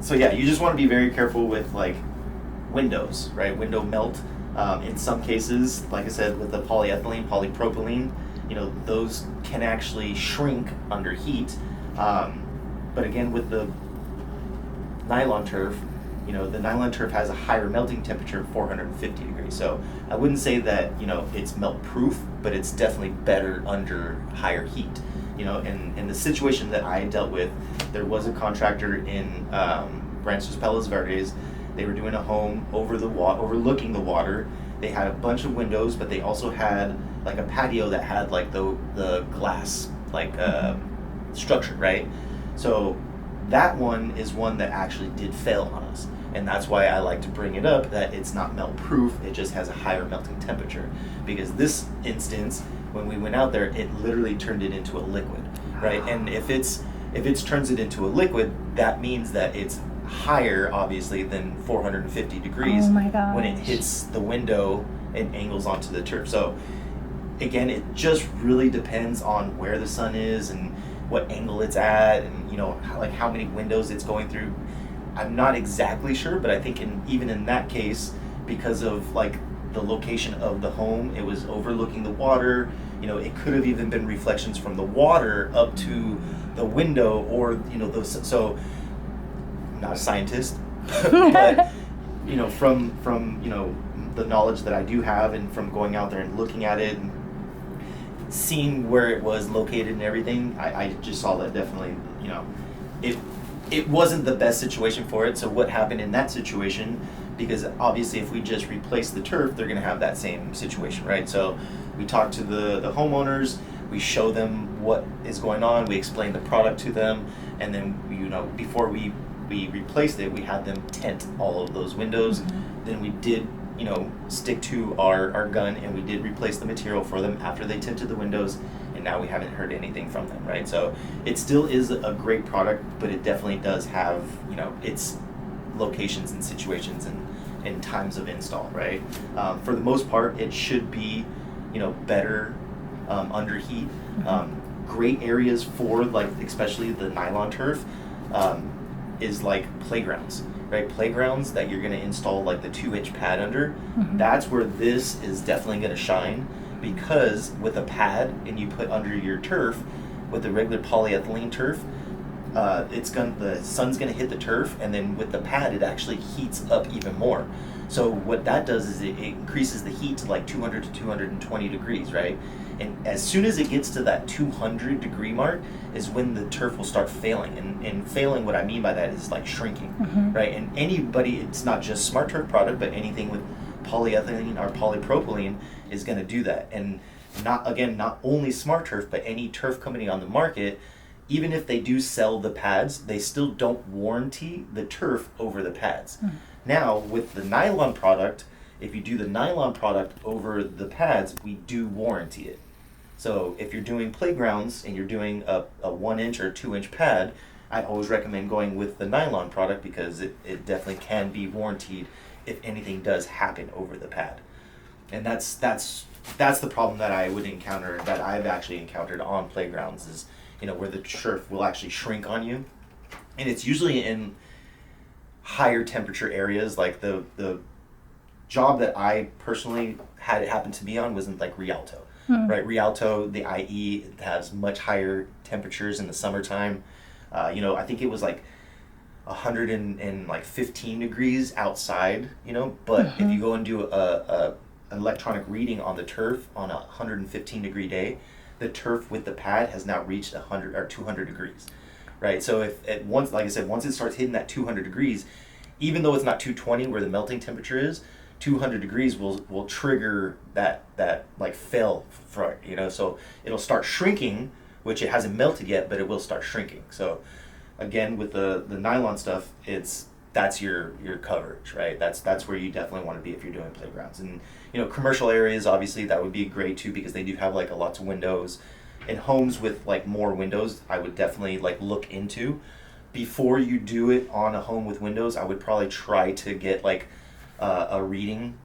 So yeah, you just want to be very careful with like windows, right? Window melt. In some cases, like I said, with the polyethylene, polypropylene, those can actually shrink under heat. But again, with the nylon turf, the nylon turf has a higher melting temperature of 450 degrees. So I wouldn't say that, it's melt proof, but it's definitely better under higher heat. In the situation that I dealt with, there was a contractor in Ranchos Palos Verdes. They were doing a home overlooking the water. They had a bunch of windows, but they also had like a patio that had like the glass like structure, right? So that one is one that actually did fail on us. And that's why I like to bring it up that it's not melt proof, it just has a higher melting temperature. Because this instance, when we went out there, it literally turned it into a liquid, right? And if it's turns it into a liquid, that means that it's higher, obviously, than 450 degrees when it hits the window and angles onto the turf. So again, it just really depends on where the sun is and what angle it's at, and how many windows it's going through. I'm not exactly sure, but I think even in that case, because of like the location of the home, it was overlooking the water. It could have even been reflections from the water up to the window, or those. So, I'm not a scientist, but from the knowledge that I do have, and from going out there and looking at it and seeing where it was located and everything, I just saw that definitely, it wasn't the best situation for it. So what happened in that situation, because obviously if we just replace the turf, they're going to have that same situation, right? So we talk to the homeowners, we show them what is going on, we explain the product to them, and then before we replaced it, we had them tint all of those windows. Then we did stick to our gun, and we did replace the material for them after they tinted the windows, and now we haven't heard anything from them, right? So it still is a great product, but it definitely does have its locations and situations and times of install, right? For the most part, it should be better under heat. Great areas for like especially the nylon turf is like playgrounds, right? Playgrounds that you're going to install like the 2-inch pad under. That's where this is definitely going to shine, because with a pad and you put under your turf with the regular polyethylene turf, the sun's going to hit the turf, and then with the pad it actually heats up even more. So what that does is it increases the heat to like 200 to 220 degrees, right? And as soon as it gets to that 200 degree mark is when the turf will start failing. And failing, what I mean by that is like shrinking, right? And anybody, it's not just Smart Turf product, but anything with polyethylene or polypropylene is going to do that. And not only Smart Turf, but any turf company on the market, even if they do sell the pads, they still don't warranty the turf over the pads. Now, with the nylon product, if you do the nylon product over the pads, we do warranty it. So if you're doing playgrounds and you're doing a 1-inch or 2-inch pad, I always recommend going with the nylon product, because it definitely can be warranted if anything does happen over the pad. And that's the problem that I would encounter, that I've actually encountered on playgrounds, is where the turf will actually shrink on you. And it's usually in higher temperature areas. Like the job that I personally had it happen to me on was in like Rialto, right? Rialto, the IE has much higher temperatures in the summertime. I think it was like 115 degrees outside, but if you go and do an electronic reading on the turf on a 115 degree day, the turf with the pad has now reached 100 or 200 degrees, right? So if once it starts hitting that 200 degrees, even though it's not 220 where the melting temperature is, 200 degrees will trigger that like fail for so it'll start shrinking, which it hasn't melted yet, but it will start shrinking. So again, with the nylon stuff, that's your coverage, right? That's where you definitely want to be if you're doing playgrounds. And commercial areas, obviously that would be great too, because they do have like lots of windows. In homes with like more windows, I would definitely like look into. Before you do it on a home with windows, I would probably try to get like a reading